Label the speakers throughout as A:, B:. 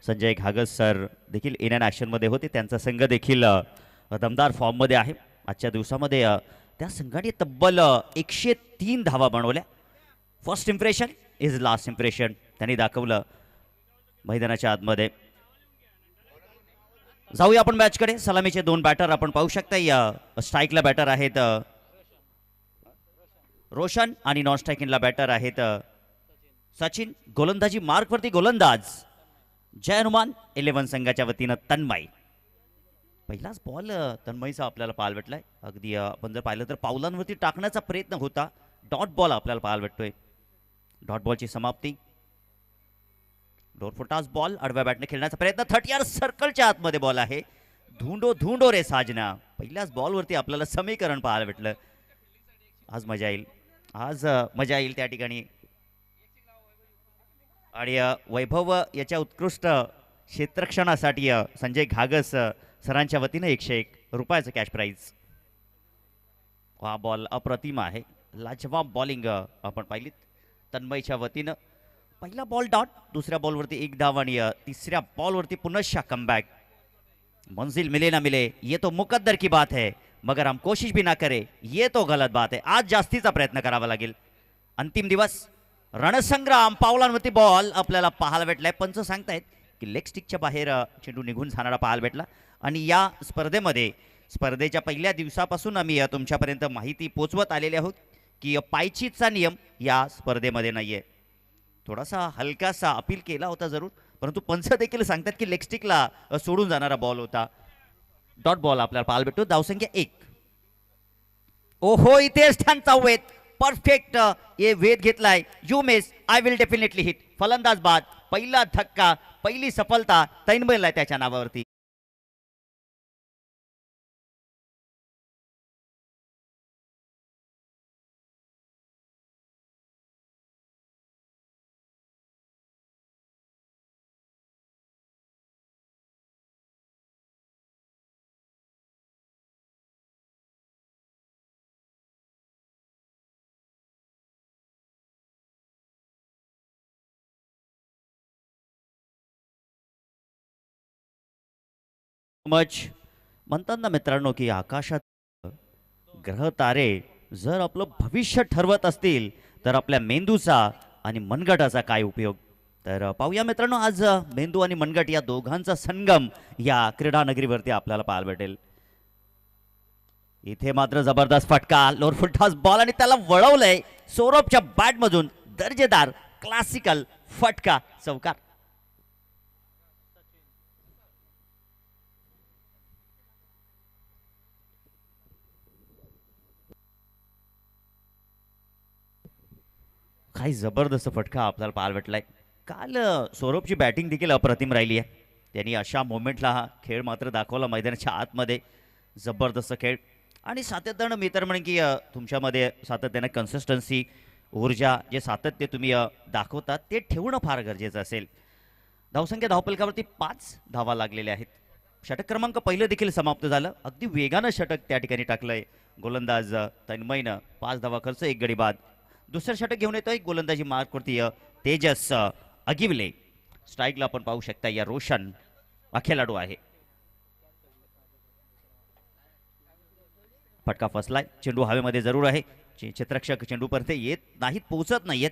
A: Sanjay घागस sir देखील in and ॲक्शनमध्ये होते. त्यांचा संघ देखील दमदार फॉर्ममध्ये आहे. आजच्या दिवसामध्ये त्या संघाने तब्बल 103 धावा बनवल्या. First impression is last impression त्यांनी दाखवलं मैदानाच्या आतमध्ये. जाऊया आपण मॅचकडे. सलामीचे दोन बॅटर आपण पाहू शकता. या स्ट्राईकला बॅटर आहेत रोशन आणि नॉन स्ट्रायकिंगला बॅटर आहेत सचिन. गोलंदाजी मार्कवरती गोलंदाज जय हनुमान 11 संघाच्या वतीनं तन्मय. पहिलाच बॉल तन्मयचा आपल्याला पाहायला भेटलाय. अगदी आपण जर पाहिलं तर पावलांवरती टाकण्याचा प्रयत्न होता. डॉट बॉल आपल्याला पाहायला भेटतोय. डॉट बॉलची समाप्ती. डोरफुटास बॉल आडव्या बॅटने खेळण्याचा प्रयत्न. 30 यार्ड सर्कलच्या आतमध्ये बॉल आहे. धुंडो धुंडो रे साजना. पहिल्याच बॉलवरती आपल्याला समीकरण पाहायला भेटलं. आज मजा येईल. आज मजा येईल त्या ठिकाणी. आणि वैभव याच्या उत्कृष्ट क्षेत्ररक्षणासाठी संजय घागस सरांच्या वतीनं 101 रुपयाचं कॅश प्राईज. हा बॉल अप्रतिम आहे. लाजवाब बॉलिंग आपण पाहिलीत तन्मयच्या वतीनं. पहिला बॉल डॉट. दुसऱ्या बॉलवरती 1 धाव आणि तिसऱ्या बॉलवरती पुनश्च कमबॅक. मंजिल मिले ना मिले ये तो मुकद्दर की बात है, मगर हम कोशिश भी ना करे ये तो गलत बात है. आज जास्तीचा प्रयत्न करावा लागेल. अंतिम दिवस रणसंग्राम. पावलांवरती बॉल आपल्याला पाहायला भेटलाय. पंच सांगतायत की लेग स्टिकच्या बाहेर चेंडू निघून जाणारा पाहायला भेटला. आणि या स्पर्धेच्या पहिल्या दिवसापासून आम्ही तुमच्यापर्यंत माहिती पोचवत आलेले आहोत की पायचीचा नियम या स्पर्धेमध्ये नाहीये. थोडासा हलकासा अपील केला होता जरूर, परंतु पंच देखील सांगतात की लेग स्टिकला सोडून जाणारा बॉल होता. डॉट बॉल आपल्याला पाहायला भेटतो. धावसंख्या 1. ओहो इथेच त्यांचा वेध. परफेक्ट ये वेध घेतलाय. You miss I will definitely hit. फलंदाज बाद. पहिला धक्का, पहिली सफलता तन्मयला त्याच्या नावावरती. मच म्हणतात ना मित्रांनो की आकाशात ग्रह तारे जर आपलं भविष्य ठरवत असतील तर आपल्या मेंदूचा आणि मनगटाचा काय उपयोग. तर पाहूया मित्रांनो आज मेंदू आणि मनगट या दोघांचा संगम या क्रीडा नगरीवरती आपल्याला पाहायला भेटेल. इथे मात्र जबरदस्त फटका. लोअर फुट टॉस बॉल आणि त्याला वळवलंय सौरभच्या बॅटमधून. दर्जेदार क्लासिकल फटका चौकार. काही जबरदस्त फटका आपल्याला पाहायला भेटलाय. काल सौरभची बॅटिंग देखील अप्रतिम राहिली आहे. त्यांनी अशा मोमेंटला हा खेळ मात्र दाखवला मैदानाच्या आतमध्ये. जबरदस्त खेळ आणि सातत्यानं मी तर म्हणेन की तुमच्यामध्ये सातत्यानं कन्सिस्टन्सी, ऊर्जा, जे सातत्य तुम्ही दाखवतात ते ठेवणं फार गरजेचं असेल. धावसंख्या धावपलकावरती 5 धावा लागलेल्या आहेत. षटक क्रमांक पहिलं देखील समाप्त झालं. अगदी वेगानं षटक त्या ठिकाणी टाकलंय गोलंदाज तन्मयनं. 5 धावा खर्च, 1 गडी बाद. दुसरं षटक घेऊन येतोय गोलंदाजी मार्कवरती तेजस अगिवले. स्ट्राईकला आपण पाहू शकता या रोशन हा खेळाडू आहे. फटका फसलाय. चेंडू हवेमध्ये जरूर आहे. क्षेत्ररक्षक चेंडूपर्यंत येत नाहीत, पोहोचत नाहीयेत.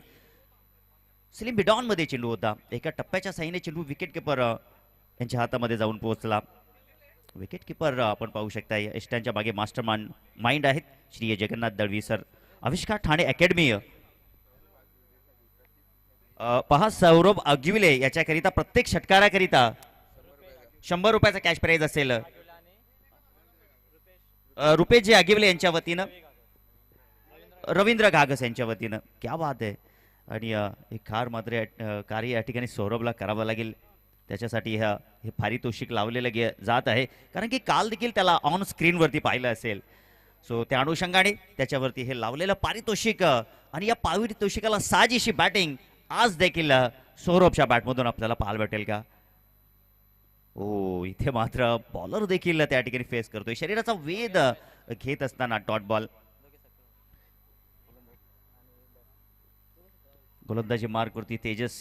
A: स्लिम बिडॉन मध्ये चेंडू होता. एका टप्प्याच्या साईने चेंडू विकेट किपर यांच्या हातामध्ये जाऊन पोहोचला. विकेट किपर आपण पाहू शकता एस्टॅनच्या मागे मास्टर माइंड आहेत श्री जगन्नाथ दळवी सर. आविष्कार ठाणे अकॅडमी. पहा सौरभ अगिवले याच्याकरिता प्रत्येक षटकाराकरिता 100 रुपयाचा कॅश प्राइज असेल. रुपेश जे अगिवले यांच्या वतीनं, रवींद्र घागस यांच्या वतीनं. क्या बात आहे. आणि एक खार मात्र कार्य या ठिकाणी सौरभला करावं लागेल. त्याच्यासाठी हे पारितोषिक लावलेलं जात आहे, कारण की काल देखील त्याला ऑन स्क्रीनवरती पाहिलं असेल. सो त्या अनुषंगाने त्याच्यावरती हे लावलेलं पारितोषिक आणि या पारितोषिकाला साजेशी बॅटिंग आज देखील सौरभच्या बॅटमधून आपल्याला पाहायला भेटेल का. ओ इथे मात्र बॉलर देखील त्या ठिकाणी फेस करतोय. शरीराचा वेध घेत असताना डॉट बॉल. गोलंदाजी मार्कवरती तेजस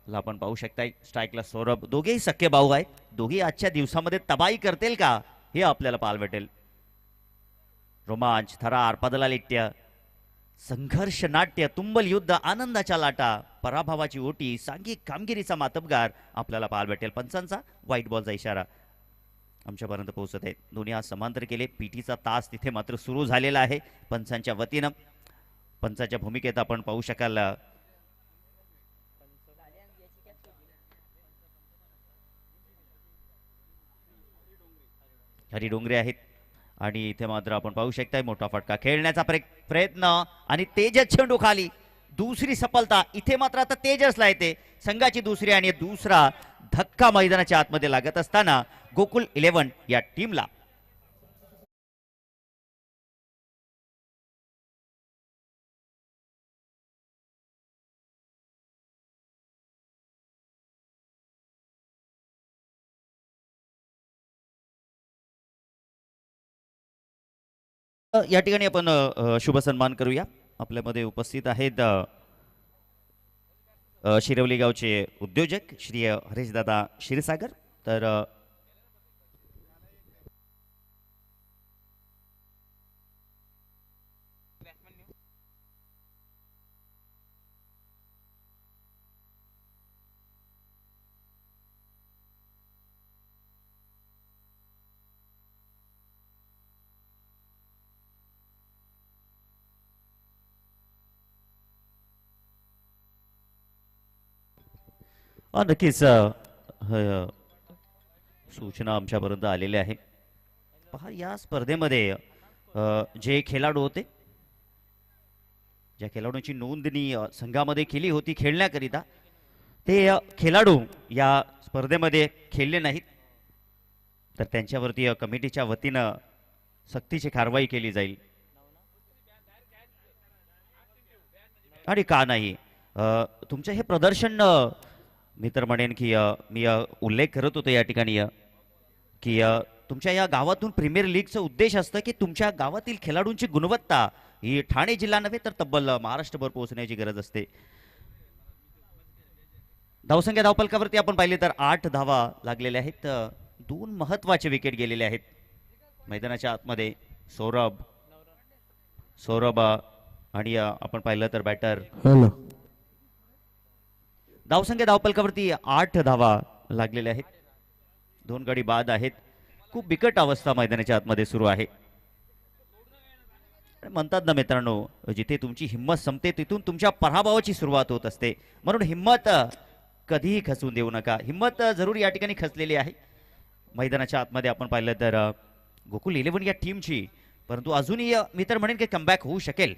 A: ला आपण पाहू शकताय स्ट्राईकला सौरभ. दोघेही सख्खे भाऊ आहेत. दोघेही आजच्या दिवसामध्ये तबाही करतील का हे आपल्याला पाहायला भेटेल. रोमांच, थरार, पदलालिट्य, संघर्ष नाट्य, तुंबल युद्ध, आनंदाच्या लाटा, पराभवाची ओटी, सांघिक कामगिरीचा मातबगार आपल्याला पाहायला भेटेल. पंचांचा व्हाईट बॉलचा इशारा आमच्यापर्यंत पोहोचत आहे. दोन्ही आज समांतर केले. पीटीचा तास तिथे मात्र सुरू झालेला आहे पंचांच्या वतीनं. पंचाच्या भूमिकेत आपण पाहू शकाल हरी डोंगरे आहेत. आणि इथे मात्र आपण पाहू शकताय मोठा फटका खेळण्याचा प्रयत्न आणि तेजस चेंडू खाली. दुसरी सफलता इथे मात्र आता तेजसला येते. संघाची दुसरी आणि दुसरा धक्का मैदानाच्या आतमध्ये लागत असताना गोकुल 11 या टीमला. या ठिकाणी आपण शुभ सन्मान करूया. आपल्यामध्ये उपस्थित आहेत शिरवली गावचे उद्योजक श्री हरेशदादा क्षीरसागर. तर नक्कीच सूचना आमच्यापर्यंत आलेल्या आहे. पहा या स्पर्धेमध्ये जे खेळाडू होते, ज्या खेळाडूंची नोंदणी संघामध्ये केली होती खेळण्याकरिता, ते खेळाडू या स्पर्धेमध्ये खेळले नाहीत. तर त्यांच्यावरती कमिटीच्या वतीनं सक्तीची कारवाई केली जाईल. आणि का नाही तुमचं हे प्रदर्शन मी तर म्हणेन की मी उल्लेख करत होतो या ठिकाणी की तुमच्या या गावातून प्रीमियर लीगचा उद्देश असतं की तुमच्या गावातील खेळाडूंची गुणवत्ता ही ठाणे जिल्हा नव्हे तर तब्बल महाराष्ट्रभर पोहोचण्याची गरज असते. धावसंख्या धावपलकावरती आपण पाहिले तर 8 धावा लागलेल्या आहेत. 2 महत्वाचे विकेट गेलेले आहेत मैदानाच्या आतमध्ये. सौरभ आणि आपण पाहिलं तर बॅटर. धावसंख्या धावपलकावरती 8 धावा लागलेल्या आहेत. 2 गडी बाद आहेत. खूप बिकट अवस्था मैदानाच्या आतमध्ये सुरू आहे. म्हणतात ना मित्रांनो, जिथे तुमची हिंमत संपते तिथून तुमच्या पराभवाची सुरुवात होत असते. म्हणून हिंमत कधीही खचून देऊ नका. हिंमत जरूर या ठिकाणी खचलेली आहे मैदानाच्या आतमध्ये आपण पाहिलं तर गोकुल 11 या टीमची. परंतु अजूनही मी तर म्हणेन की कमबॅक होऊ शकेल.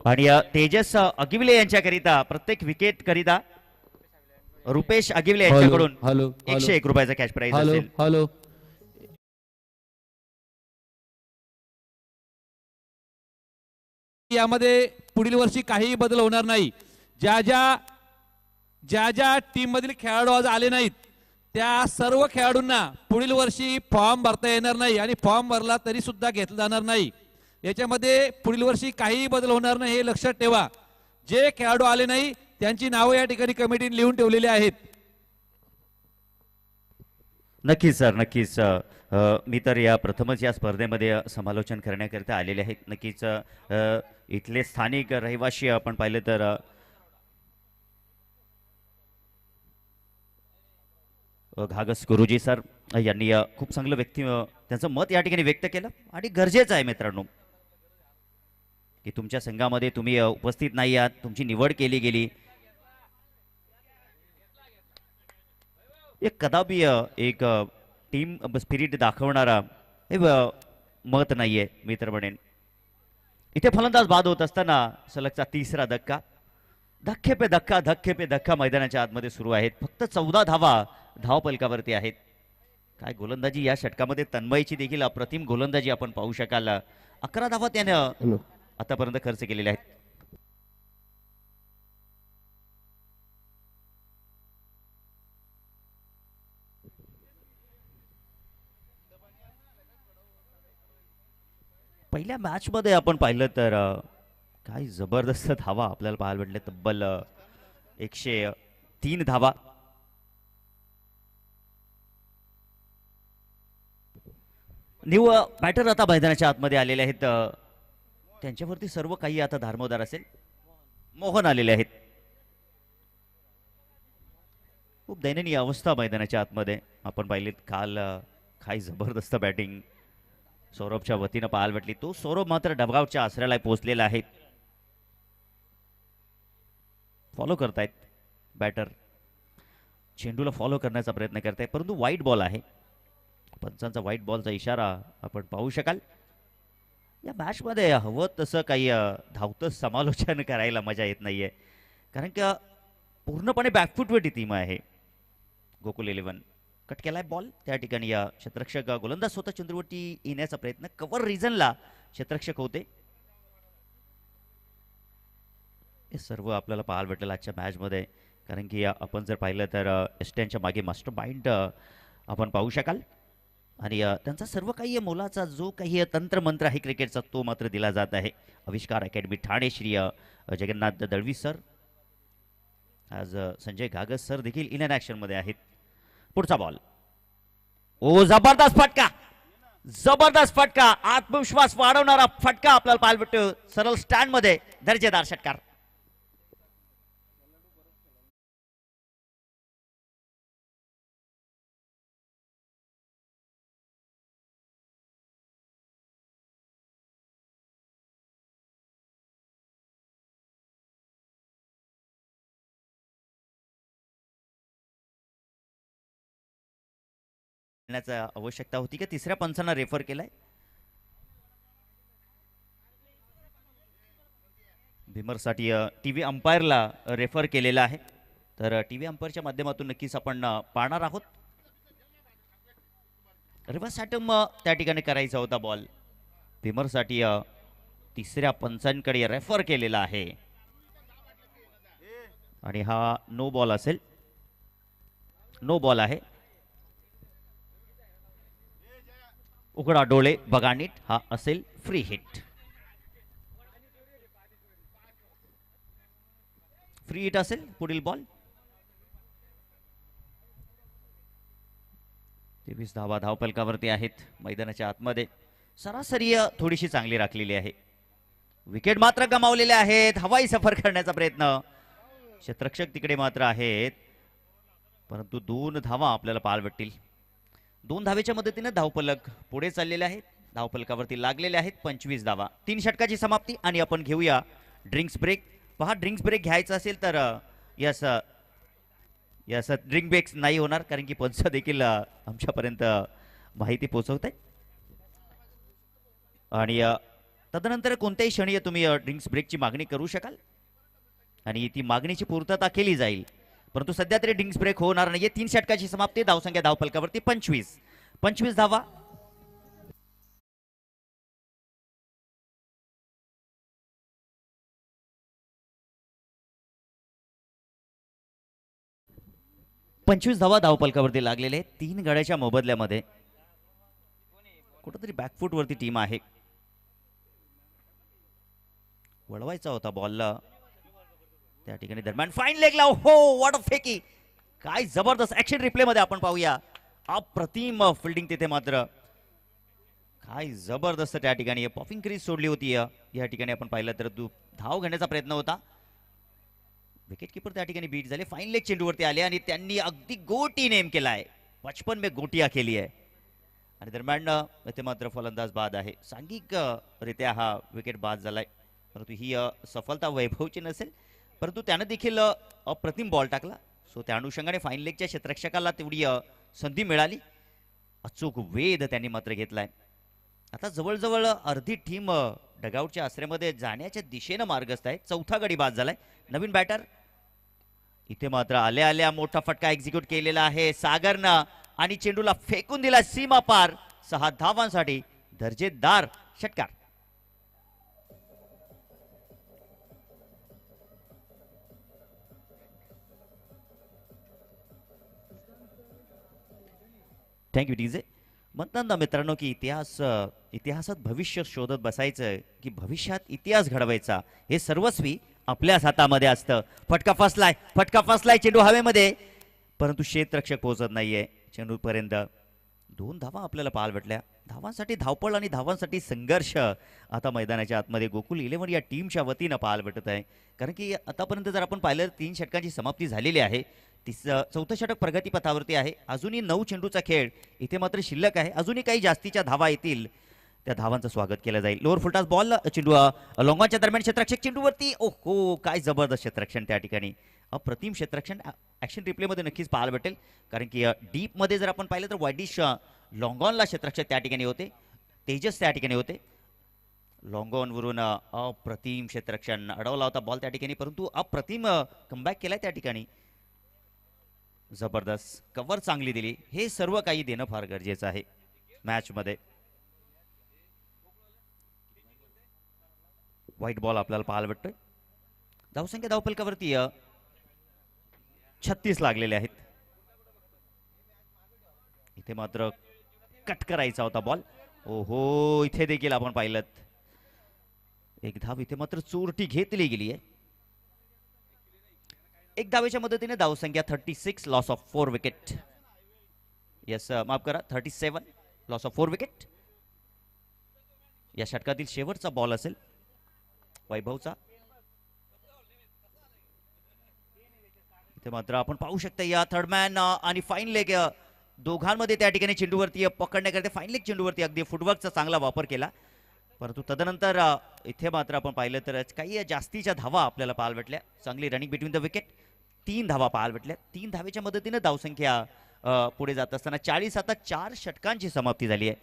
A: आणि तेजस अगिवले यांच्याकरिता प्रत्येक विकेट करिता रुपेश अगिवले यांच्याकडून 101 रुपयाचा कॅश प्राइज असेल.
B: यामध्ये पुढील वर्षी काहीही बदल होणार नाही. ज्या ज्या टीम मधील खेळाडू आज आले नाहीत त्या सर्व खेळाडूंना पुढील वर्षी फॉर्म भरता येणार नाही आणि फॉर्म भरला तरी सुद्धा घेतला जाणार नाही. याच्यामध्ये पुढील वर्षी काहीही बदल होणार नाही हे लक्षात ठेवा. जे खेळाडू आले नाही त्यांची नावे या ठिकाणी कमिटीने लिहून ठेवलेली आहेत.
A: नक्कीच सर, नक्कीच. मी तर या प्रथमच या स्पर्धेमध्ये समालोचन करण्याकरिता आलेले आहेत. नक्कीच इथले स्थानिक रहिवासी आपण पाहिलं तर घागस गुरुजी सर यांनी खूप चांगलं त्यांचं मत या ठिकाणी व्यक्त केलं. आणि गरजेचं आहे मित्रांनो की तुमच्या संघामध्ये तुम्ही उपस्थित नाही आहात, तुमची निवड केली गेली. एक कदापि एक टीम स्पिरिट दाखवणारा हे मत नाहीये मी तर म्हणेन. इथे फलंदाज बाद होत असताना सलगचा तिसरा धक्का. धक्के पे धक्का मैदानाच्या आतमध्ये सुरू आहेत. फक्त 14 धावा धावपलकावरती आहेत. काय गोलंदाजी या षटकामध्ये. तन्मयची देखील अप्रतिम गोलंदाजी आपण पाहू शकाल. 11 धावा त्याने आतापर्यंत खर्च केलेल्या आहेत. पहिल्या मॅच मध्ये आपण पाहिलं तर काय जबरदस्त धावा आपल्याला पाहायला भेटले. तब्बल 103 धावा. न्यू बॅटर आता मैदानाच्या आतमध्ये आलेले आहेत. त्यांच्यावरती सर्व काही आता धारमोदार असेल. मोहन आलेले आहेत. खूप दयनीय अवस्था मैदानाच्या आतमध्ये आपण पाहिलेत. काल काही जबरदस्त बॅटिंग सौरभच्या वतीनं पाहायला भेटली. तो सौरभ मात्र डबगावच्या आसऱ्याला पोहोचलेला आहे. फॉलो करतायत बॅटर. चेंडूला फॉलो करण्याचा प्रयत्न करतायत परंतु वाईट बॉल आहे. पंचांचा व्हाईट बॉलचा इशारा आपण पाहू शकाल. या मॅचमध्ये हवं तसं काही धावतं समालोचन करायला मजा येत नाहीये कारण का पूर्णपणे बॅकफुटवरती टीम आहे. गोकुल 11 कट केलाय बॉल. त्या ठिकाणी या क्षेत्ररक्षक गोलंदाज स्वतः चंद्रवरती येण्याचा प्रयत्न. कव्हर रिजनला क्षेत्ररक्षक होते. हे सर्व आपल्याला पाहायला भेटलं आजच्या मॅचमध्ये कारण की आपण जर पाहिलं तर एस्टनच्या मागे मास्टर माइंड आपण पाहू शकाल आणि त्यांचा सर्व काही मोलाचा जो काही तंत्रमंत्र आहे क्रिकेटचा तो मात्र दिला जात आहे. आविष्कार अकॅडमी ठाणे श्री जगन्नाथ दळवी सर. आज संजय घागस सर देखील इन अँड ॲक्शन मध्ये आहेत. पुढचा बॉल. ओ जबरदस्त फटका. जबरदस्त फटका. आत्मविश्वास वाढवणारा फटका आपल्याला पाहायला भेटतो. सरळ स्टँड मध्ये दर्जेदार षटकार. आवश्यकता होती का तिसऱ्या पंचांना रेफर केलाय. भीमरसाठी टीव्ही अंपायरला रेफर केलेला आहे. तर टीव्ही अंपायरच्या माध्यमातून नक्कीच आपण पाहणार आहोत. रिव्हर्स अटॅम्प त्या ठिकाणी करायचा होता बॉल. भीमरसाठी तिसऱ्या पंचांकडे रेफर केलेला आहे आणि हा नो बॉल असेल. नो बॉल आहे. उघडा डोळे बघा नीट. हा असेल फ्री हिट. फ्री हिट असेल. पुढील बॉल. 23 धावा धावपलकावरती आहेत. मैदानाच्या आतमध्ये सरासरी थोडीशी चांगली राखलेली आहे. विकेट मात्र गमावलेले आहेत. हवाई सफर करण्याचा प्रयत्न. क्षेत्ररक्षक तिकडे मात्र आहेत परंतु 2 धावा आपल्याला पाहायला भेटतील. 2 धावेच्या मदतीने धावपलक पुढे चाललेले आहेत. धावपलकावरती लागलेले आहेत 25 धावा. 3 षटकाची समाप्ती आणि आपण घेऊया ड्रिंक्स ब्रेक. पहा ड्रिंक्स ब्रेक घ्यायचा असेल तर यस यस ड्रिंक ब्रेक्स नाही होणार कारण की पंच देखील आमच्यापर्यंत माहिती पोहोचवत आहे आणि तदनंतर कोणत्याही क्षणी तुम्ही ड्रिंक्स ब्रेकची मागणी करू शकाल आणि ती मागणीची पूर्तता केली जाईल. परंतु सध्या तरी ड्रिंक्स ब्रेक होणार नाहीये. 3 षटकाची समाप्ती. धावसंख्या धावपलकावरती 25 धावा. धावपलकावरती लागलेले. 3 गड्याच्या मोबदल्यामध्ये कुठेतरी बॅकफुट वरती टीम आहे. वळवायचा होता बॉलला त्या ठिकाणी दरम्यान फाईन लेग लाव. हो व्हॉट अ फेकी. काय जबरदस्त ऍक्शन रिप्ले मध्ये आपण पाहूया. अप्रतिम फिल्डिंग तिथे मात्र. काय जबरदस्त त्या ठिकाणी पॉपिंग क्रीज सोडली होती. या ठिकाणी आपण पाहिलं तर धाव घेण्याचा प्रयत्न होता. विकेट कीपर त्या ठिकाणी बीट झाले. फाईन लेग चेंडूवरती आले आणि त्यांनी अगदी गोटी नेम केलाय. 55 में गोटिया केली आहे आणि दरम्यान इथे मात्र फलंदाज बाद आहे. सांघिक रित्या हा विकेट बाद झालाय परंतु ही सफलता वैभवची नसेल परंतु त्यानं देखील अप्रतिम बॉल टाकला. सो त्या अनुषंगाने फाईन लेगच्या क्षेत्ररक्षकाला तेवढी संधी मिळाली. अचूक वेध त्यांनी मात्र घेतलाय. आता जवळजवळ अर्धी टीम डगआउटच्या आश्रयामध्ये जाण्याच्या दिशेनं मार्गस्थ आहे. 4था गडी बाद झालाय. नवीन बॅटर इथे मात्र आल्या आल्या मोठा फटका एक्झिक्यूट केलेला आहे सागरनं आणि चेंडूला फेकून दिला सीमा पार. 6 धावांसाठी दर्जेदार षटकार. Thank you DJ. म्हणतात ना मित्रांनो की इतिहासात भविष्य शोधत बसायचं की भविष्यात इतिहास घडवायचा हे सर्वस्वी आपल्याच हातामध्ये असतं. फटका फसलाय चेंडू हवेमध्ये, परंतु क्षेत्ररक्षक पोहोचत नाहीये चेंडूपर्यंत. 2 धावा आपल्याला पाहायला भेटल्या. धावांसाठी धावपळ आणि धावांसाठी संघर्ष आता मैदानाच्या आतमध्ये गोकुल 11 या टीमच्या वतीनं पाहायला भेटत आहे. कारण की आतापर्यंत जर आपण पाहिलं 3 षटकांची समाप्ती झालेली आहे. चौथं षटक प्रगतीपथावरती आहे. अजूनही 9 चेंडूचा खेळ इथे मात्र शिल्लक आहे. अजूनही काही जास्तीच्या धावा येतील, त्या धावांचं स्वागत केलं जाईल. लोअर फुलटॉस बॉल चेंडू लॉंगॉनच्या दरम्यान क्षेत्ररक्षक चेंडूवरती. ओहो, काय जबरदस्त क्षेत्ररक्षण त्या ठिकाणी. अप्रतिम क्षेत्ररक्षण ॲक्शन रिप्लेमध्ये नक्कीच पाहायला भेटेल. कारण की डीपमध्ये जर आपण पाहिलं तर वाईडिश लॉंगॉनला क्षेत्ररक्षक त्या ठिकाणी होते, तेजस त्या ठिकाणी होते. लॉंगॉनवरून अप्रतिम क्षेत्ररक्षण अडवला होता बॉल त्या ठिकाणी, परंतु अप्रतिम कमबॅक केलाय त्या ठिकाणी. जबरदस्त कव्हर चांगली दिली. हे सर्व काही देणं फार गरजेचं आहे मॅचमध्ये. व्हाईट बॉल आपल्याला पाहायला भेटतोय. धावसंख्या धावफलकावरती 36 लागलेले आहेत. इथे मात्र कट करायचा होता बॉल. ओहो, इथे देखील आपण पाहिलं एक धाव इथे मात्र चोरटी घेतली गेली आहे. एक धावेच्या मदतीने धावसंख्या 36, लॉस ऑफ 4 विकेट. यस, माफ करा, 37, लॉस ऑफ 4 विकेट. या षटकातील शेवटचा बॉल असेल वैभवचा. इथे मात्र आपण पाहू शकता या थर्डमॅन आणि फाईन लेग दोघांमध्ये त्या ठिकाणी चेंडूवरती पकडण्याकरता फाईन लेग चेंडूवरती अगदी फुटवर्कचा चांगला वापर केला. परंतु तदनंतर इथे मात्र आपण पाहिलं तर काही जास्तीच्या धावा आपल्याला पाहायला भेटल्या. चांगली रनिंग बिटवीन द विकेट. 3 धावा पाहायला भेटल्या. 3 धावेच्या मदतीने धावसंख्या पुढे जात असताना 40 आता 4 षटकांची समाप्ती झाली आहे.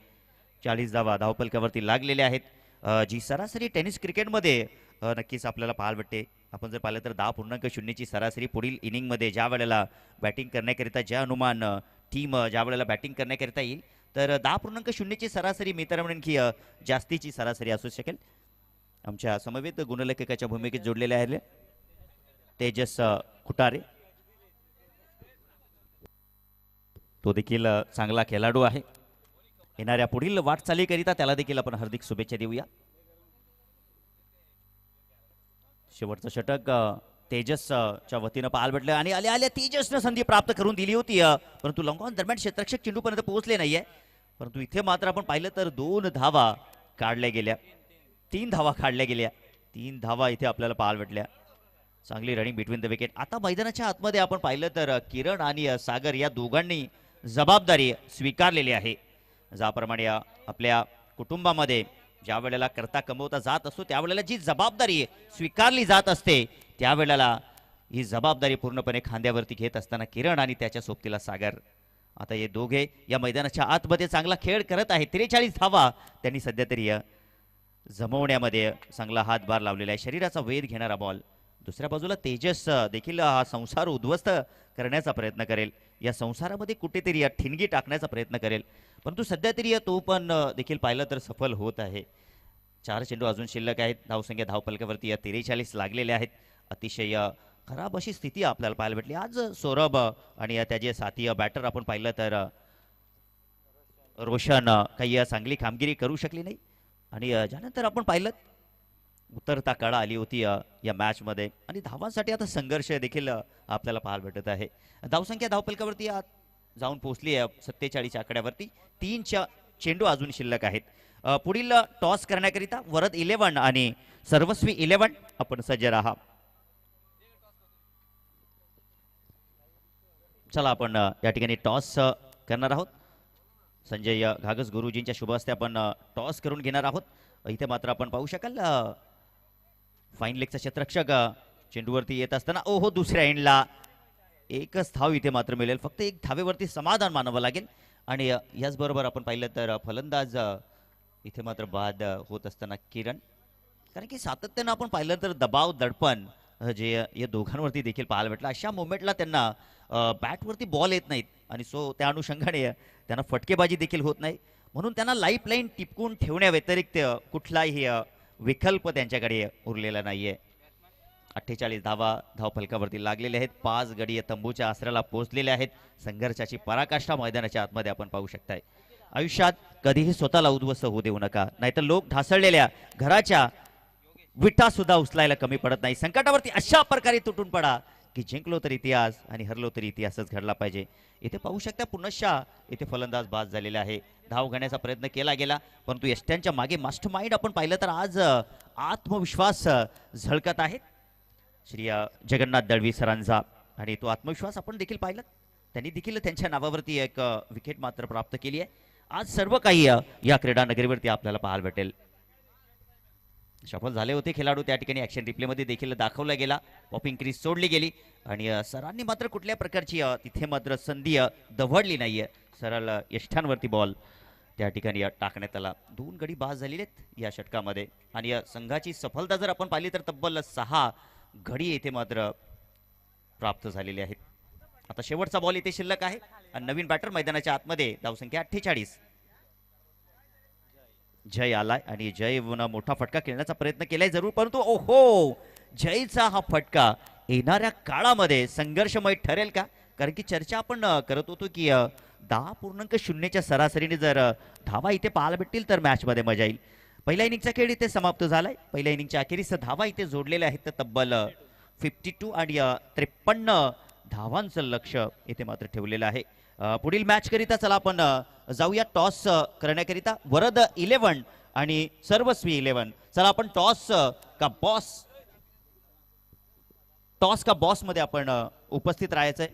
A: 40 धावा धावपलकावरती लागलेल्या आहेत. जी सरासरी टेनिस क्रिकेटमध्ये नक्कीच आपल्याला पाहायला भेटते. आपण जर पाहिलं तर 10.0ची सरासरी पुढील इनिंगमध्ये ज्या वेळेला बॅटिंग करण्याकरिता ज्या अनुमान टीम ज्या वेळेला बॅटिंग करण्याकरिता येईल तर 10.0ची सरासरी मी तर म्हणेन की जास्तीची सरासरी असू शकेल. आमच्या समवेत गुणलेखकाच्या भूमिकेत जोडलेले आहेत तेजस खुटारे. तो देखील चांगला खेळाडू आहे. येणाऱ्या पुढील वाटचालीकरिता त्याला देखील आपण हार्दिक शुभेच्छा देऊया. शेवटचं षटक तेजसच्या वतीनं पाहायला भेटलं आणि आल्या तेजसनं संधी प्राप्त करून दिली होती, परंतु लॉंगॉन दरम्यान क्षेत्ररक्षक चेंडूपर्यंत पोहोचले नाहीये. परंतु इथे मात्र आपण पाहिलं तर 2 धावा काढल्या गेल्या. 3 धावा काढल्या गेल्या. 3 धावा इथे आपल्याला पाहायला भेटल्या. चांगली रनिंग बिटवीन द विकेट. आता मैदानाच्या आतमध्ये आपण पाहिलं तर किरण आणि सागर या दोघांनी जबाबदारी स्वीकारलेली आहे. ज्याप्रमाणे आपल्या कुटुंबामध्ये ज्या वेळेला करता कमवता जात असतो त्यावेळेला जी जबाबदारी स्वीकारली जात असते त्यावेळेला ही जबाबदारी पूर्णपणे खांद्यावरती घेत असताना किरण आणि त्याच्या सोबतीला सागर आता हे दोघे या मैदानाच्या आतमध्ये चांगला खेळ करत आहेत. 43 धावा त्यांनी सध्या तरी जमवण्यामध्ये चांगला हातभार लावलेला आहे. शरीराचा वेध घेणारा बॉल. दुसऱ्या बाजूला तेजस देखील हा संसार उद्ध्वस्त करण्याचा प्रयत्न करेल. या संसारामध्ये कुठेतरी ठिणगी टाकण्याचा प्रयत्न करेल. परंतु सध्या तरी तो पण देखील पाहिलं तर सफल होत आहे. 4 चेंडू अजून शिल्लक आहेत. धावसंख्या धावपलकावरती 43 लागलेले आहेत. अतिशय खराब अशी स्थिती आपल्याला पाहायला भेटली आज. सौरभ आणि त्याचे साथी बॅटर आपण पाहिलं तर रोशन काही चांगली कामगिरी करू शकली नाही. आणि ज्यानंतर आपण पाहिलं उतरता काळा आली होती या मॅचमध्ये आणि धावांसाठी आता संघर्ष देखील आपल्याला पाहायला भेटत आहे. धावसंख्या धावपलकावरती जाऊन पोहोचली आहे 47 आकड्यावरती. 3 चेंडू अजून शिल्लक आहेत. पुढील टॉस करण्याकरिता वरद 11 आणि सर्वस्वी 11 आपण सज्ज राहा. चला आपण या ठिकाणी टॉस करणार आहोत. संजय घागस गुरुजींच्या शुभ हस्ते आपण टॉस करून घेणार आहोत. इथे मात्र आपण पाहू शकाल फाईन लेगचा क्षेत्ररक्षक चेंडूवरती येत असताना ओहो दुसऱ्या एंडला एकच धाव इथे मात्र मिळेल. फक्त 1 धावेवरती समाधान मानावं लागेल. आणि याचबरोबर आपण पाहिलं तर फलंदाज इथे मात्र बाद होत असताना किरण. कारण की सातत्यानं आपण पाहिलं तर दबाव दडपण जे या दोघांवरती देखील पाहायला भेटलं. अशा मोमेंटला त्यांना बॅटवरती बॉल येत नाहीत आणि सो त्या अनुषंगाने त्यांना फटकेबाजी देखील होत नाही. म्हणून त्यांना लाईफ लाईन टिपकून ठेवण्या व्यतिरिक्त कुठलाही विकल्प त्यांच्याकडे उरलेला नाहीये. 48 धावा धावफलकावरती लागलेले आहेत. 5 गडी तंबूच्या आसऱ्याला पोहोचलेले आहेत. संघर्षाची पराकाष्ठा मैदानाच्या आतमध्ये आपण पाहू शकताय. आयुष्यात कधीही स्वतःला उद्ध्वस्त होऊ देऊ नका, नाहीतर लोक ढासळलेल्या घराच्या विटा सुद्धा उचलायला कमी पडत नाही. संकटावरती अशा प्रकारे तुटून पडा की जिंकलो तर इतिहास आणि हरलो तरी इतिहासच घडला पाहिजे. इथे पाहू शकता पुनश्चा इथे फलंदाज बाद झालेले आहे. धाव घेण्याचा प्रयत्न केला गेला परंतु यष्ट्यांच्या मागे मास्टर माइंड आपण पाहिलं तर आज आत्मविश्वास झळकत आहेत श्री जगन्नाथ दळवी सरांचा. आणि तो आत्मविश्वास आपण देखील पाहिलं. त्यांनी देखील त्यांच्या नावावरती एक विकेट मात्र प्राप्त केली आहे. आज सर्व काही या क्रीडा नगरीवरती आपल्याला पाहायला भेटेल. सफल झाले होते खेळाडू त्या ठिकाणी ॲक्शन रिप्लेमध्ये देखील दाखवला गेला. पॉपिंग क्रीज सोडली गेली आणि सरांनी मात्र कुठल्या प्रकारची तिथे मात्र संधी दवडली नाहीये. सरळ यष्टांवरती बॉल त्या ठिकाणी टाकण्यात आला. 2 गडी बाद झालेले आहेत या षटकामध्ये आणि संघाची सफलता जर आपण पाहिली तर तब्बल 6 गडी येथे मात्र प्राप्त झालेले आहेत. आता शेवटचा बॉल इथे शिल्लक आहे आणि नवीन बॅटर मैदानाच्या आतमध्ये धावसंख्या 48. जय आलाय आणि जय मोठा फटका खेळण्याचा प्रयत्न केलाय जरूर परंतु ओहो जयचा हा फटका येणाऱ्या काळामध्ये संघर्षमय ठरेल का. कारण की चर्चा आपण करत होतो की 10.0च्या सरासरीने जर धावा इथे पाहायला भेटतील तर मॅचमध्ये मजा येईल. पहिल्या इनिंगचा खेळ इथे समाप्त झालाय. पहिल्या इनिंगच्या अखेरीस धावा इथे जोडलेल्या आहेत तर तब्बल 52 आणि 53 धावांचं लक्ष इथे मात्र ठेवलेलं आहे. पुढील मॅच करिता चला आपण जाऊया टॉस करण्याकरिता. वरद 11 आणि सर्वस्वी 11. चला आपण टॉस का बॉस मध्ये आपण उपस्थित राहायचंय.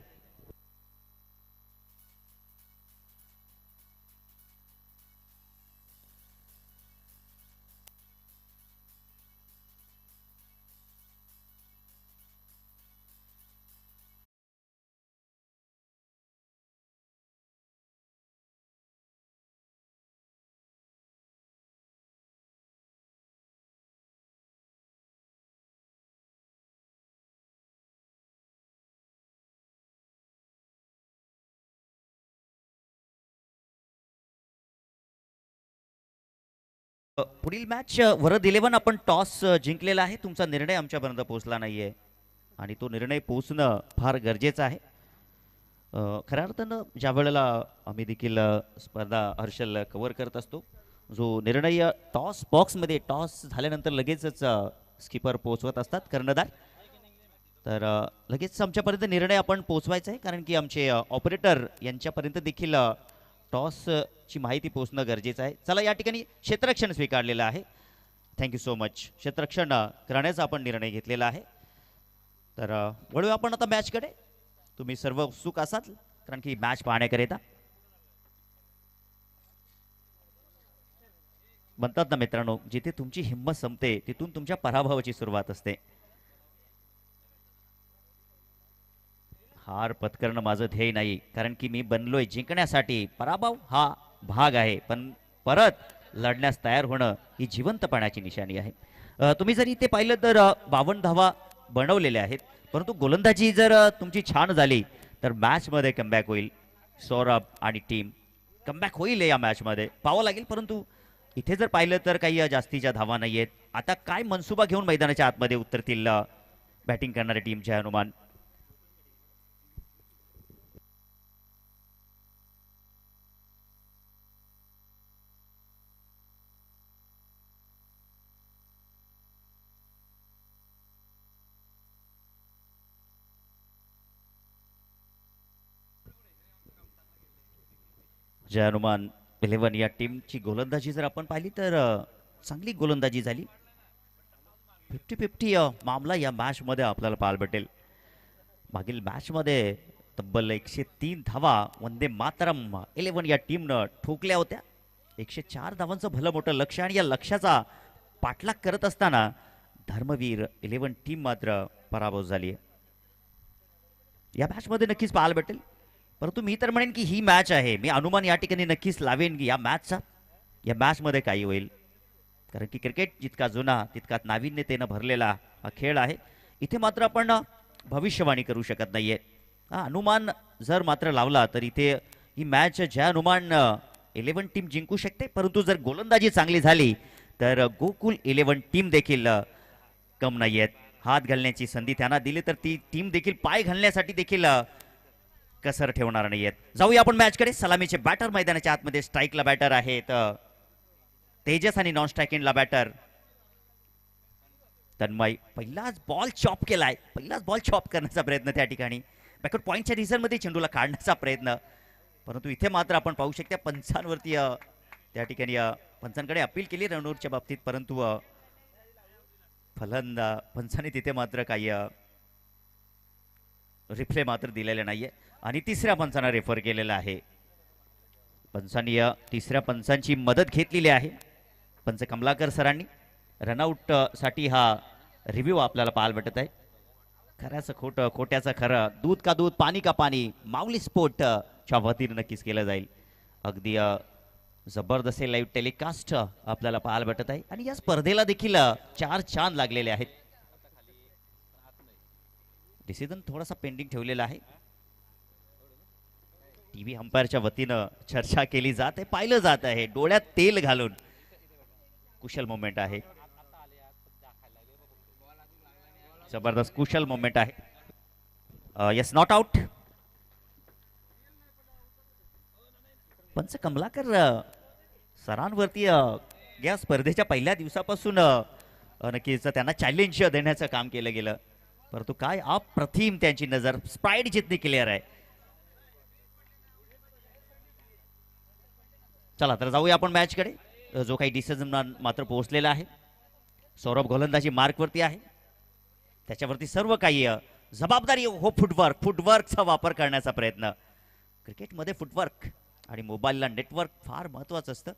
A: पुढील मॅच वरद 11 आपण टॉस जिंकलेला आहे. तुमचा निर्णय आमच्यापर्यंत पोहोचला नाहीये आणि तो निर्णय पोहोचणं फार गरजेचं आहे. खऱ्या अर्थानं ज्या वेळेला आम्ही देखील स्पर्धा हर्षल कव्हर करत असतो जो निर्णय टॉस बॉक्समध्ये टॉस झाल्यानंतर लगेचच स्किपर पोहोचवत असतात कर्णधार. तर लगेच आमच्यापर्यंत निर्णय आपण पोहोचवायचा आहे कारण की आमचे ऑपरेटर यांच्यापर्यंत देखील टॉसची माहिती पोहोचणं गरजेचं आहे. चला या ठिकाणी क्षेत्ररक्षण स्वीकारलेलं आहे. Thank you so much. क्षेत्ररक्षण करण्याचा आपण निर्णय घेतलेला आहे. तर वळूया आपण आता मॅचकडे. तुम्ही सर्व उत्सुक असाल कारण की मॅच पाहण्याकरिता. म्हणतात ना मित्रांनो जिथे तुमची हिंमत संपते तिथून तुमच्या पराभवाची सुरुवात असते. हार पत्करणं माझं ध्येय नाही कारण की मी बनलोय जिंकण्यासाठी. पराभव हा भाग आहे पण परत लढण्यास तयार होणं ही जिवंतपणाची निशाणी आहे. तुम्ही जर इथे पाहिलं तर 52 धावा बनवलेल्या आहेत परंतु गोलंदाजी जर तुमची छान झाली तर मॅचमध्ये कमबॅक होईल. सौरभ आणि टीम कमबॅक होईल या मॅचमध्ये पाहावं लागेल. परंतु इथे जर पाहिलं तर काही जास्तीच्या धावा नाही आहेत. आता काय मनसुबा घेऊन मैदानाच्या आतमध्ये उतरतील बॅटिंग करणाऱ्या टीमचे हनुमान. जय हनुमान 11 या टीमची गोलंदाजी जर आपण पाहिली तर चांगली गोलंदाजी झाली. 50-50 मामला या मॅचमध्ये आपल्याला पाहायला भेटेल. मागील मॅचमध्ये तब्बल 103 धावा वंदे मातरम 11 या टीमनं ठोकल्या होत्या. 104 धावांचं भलं मोठं लक्ष आणि या लक्ष्याचा पाठलाग करत असताना धर्मवीर 11 टीम मात्र पराभव झाली आहे. या मॅचमध्ये नक्कीच पाहायला भेटेल. परंतु मी तर म्हणेन की ही मॅच आहे. मी अनुमान या ठिकाणी नक्कीच लावेन की या मॅचमध्ये काही होईल कारण की क्रिकेट जितका जुना तितका नाविन्यतेनं भरलेला हा खेळ आहे. इथे मात्र आपण भविष्यवाणी करू शकत नाहीये. अनुमान जर मात्र लावला तर इथे ही मॅच ज्या अनुमान 11 टीम जिंकू शकते परंतु जर गोलंदाजी चांगली झाली तर गोकुल 11 टीम देखील कम नाही आहेत. हात घालण्याची संधी त्यांना दिली तर ती टीम देखील पाय घालण्यासाठी देखील कसर ठेवणार नाहीयेत. जाऊया आपण मॅचकडे. सलामीचे बॅटर मैदानाच्या आतमध्ये स्ट्राईकला बॅटर आहेत तेजस आणि नॉन स्ट्राईक एंडला बॅटर तन्मय पहिलाच बॉल चॉप केलाय, पहिलाच बॉल चॉप करण्याचा प्रयत्न त्या ठिकाणी बॅकवर्ड पॉईंटच्या रिझनमध्ये चेंडूला काढण्याचा प्रयत्न, परंतु इथे मात्र आपण पाहू शकता पंचांवरती त्या ठिकाणी पंचांकडे अपील केली रणवीरच्या बाबतीत, परंतु पंचांनी तिथे मात्र काही रिप्ले मात्र दिलेले नाहीये आणि तिसऱ्या पंचांना रेफर केलेला आहे. पंचांनी तिसऱ्या पंचांची मदत घेतलेली आहे. पंच कमलाकर सरांनी रनआउट साठी हा रिव्ह्यू आपल्याला पाहायला भेटत आहे. खऱ्याचं खोटं, खोट्याचं खरं, दूध का दूध पाणी का पाणी, माऊली स्पोर्ट च्या वतीने नक्कीच केलं जाईल. अगदी जबरदस्त लाईव्ह टेलिकास्ट आपल्याला पाहायला भेटत आहे आणि या स्पर्धेला देखील 4 चांद लागलेले आहेत. डिसिजन थोडासा पेंडिंग ठेवलेला आहे. टीव्ही अंपायरच्या वतीनं चर्चा केली जात आहे, पाहिलं जात आहे डोळ्यात तेल घालून. कुशल मोमेंट आहे, जबरदस्त कुशल मोमेंट आहे. Yes, not out. पंच कमलाकर सरांवरती या स्पर्धेच्या पहिल्या दिवसापासून नक्कीच त्यांना चॅलेंज देण्याचं काम केलं गेलं, परंतु काय अप्रतिम त्यांची नजर, स्प्राईड जितनी क्लिअर आहे. चला तर जाऊया आपण मॅचकडे. जो काही डिसिजन मात्र पोहोचलेला आहे. सौरभ गोलंदाजी मार्कवरती आहे, त्याच्यावरती सर्व काही जबाबदारी हो फुटवर्कचा वापर करण्याचा प्रयत्न. क्रिकेटमध्ये फुटवर्क आणि मोबाईलला नेटवर्क फार महत्त्वाचं असतं.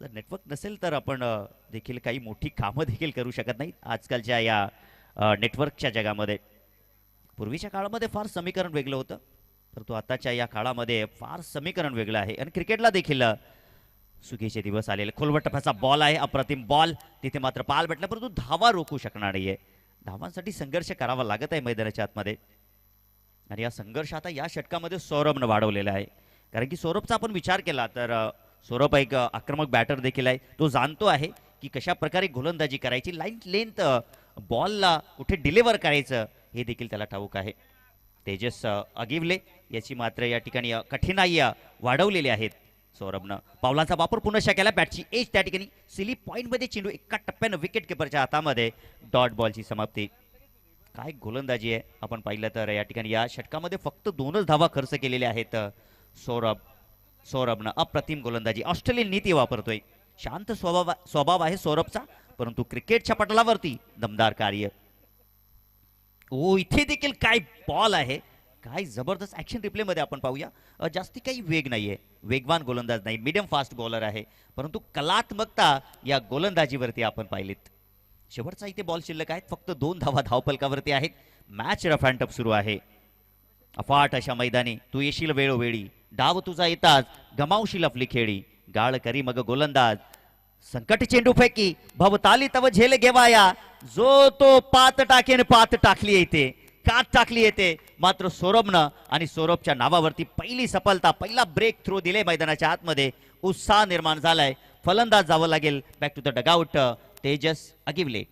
A: जर नेटवर्क नसेल तर आपण देखील काही मोठी कामं देखील करू शकत नाही आजकालच्या या नेटवर्कच्या जगामध्ये. पूर्वीच्या काळामध्ये फार समीकरण वेगळं होतं, परंतु आताच्या या काळामध्ये फार समीकरण वेगळं आहे आणि क्रिकेटला देखील सुगीचे दिवस आलेले. खोलवट टप्प्याचा बॉल आहे, अप्रतिम बॉल, तिथे मात्र पाल भेटला, परंतु धावा रोखू शकणार नाहीये. धावांसाठी संघर्ष करावा लागत आहे मैदानाच्या आतमध्ये आणि या संघर्ष आता या षटकामध्ये सौरभनं वाढवलेला आहे. कारण की सौरभचा आपण विचार केला तर सौरभ एक आक्रमक बॅटर देखील आहे. तो जाणतो आहे की कशा प्रकारे गोलंदाजी करायची, लाईन लेंथ बॉलला कुठे डिलिव्हर करायचं हे देखील त्याला ठाऊक आहे. तेजस अगिवले याची मात्र या ठिकाणी कठीणाई वाढवलेली आहेत सौरभनं. पावलांचा वापर पुन्हा केला, बॅटची एज त्या ठिकाणी सिली पॉईंटमध्ये चेंडू एका टप्प्यानं विकेट किपरच्या हातामध्ये, डॉट बॉलची समाप्ती. काय गोलंदाजी आहे. आपण पाहिलं तर या ठिकाणी या षटकामध्ये फक्त 2च धावा खर्च केलेल्या आहेत सौरभनं. अप्रतिम गोलंदाजी, ऑस्ट्रेलियन नीती वापरतोय. शांत स्वभाव आहे सौरभचा, परंतु क्रिकेटच्या पटलावरती दमदार कार्य. ओ, इथे देखील काय बॉल आहे, काय जबरदस्त ऍक्शन रिप्ले मध्ये आपण पाहूया. जास्ती काही वेग नाहीये, वेगवान गोलंदाज नाही, मीडियम फास्ट बॉलर आहे, परंतु कलात्मकता या गोलंदाजीवरती आपण पाहिलीत. शेवटचा इथे बॉल शिल्लक आहेत, फक्त 2 धावा धावपलकावरती आहेत. मॅच रफ अँड टफ सुरू आहे. अफाट अशा मैदानी तू येशील वेळोवेळी, डाव तुझा येताच गमावशील आपली खेळी. गाळ करी मग गोलंदाज, संकट चेंडू फेकी, भवताली तव झेल घेवाया, जो तो पात टाकेन पात टाकली येते, कात टाकली येते. मात्र सौरभनं आणि सौरभच्या नावावरती पहिली सफलता, पहिला ब्रेक थ्रो दिले मैदानाच्या आतमध्ये. उत्साह निर्माण झालाय. फलंदाज जावं लागेल back to the dugout. Tejas Agiwale.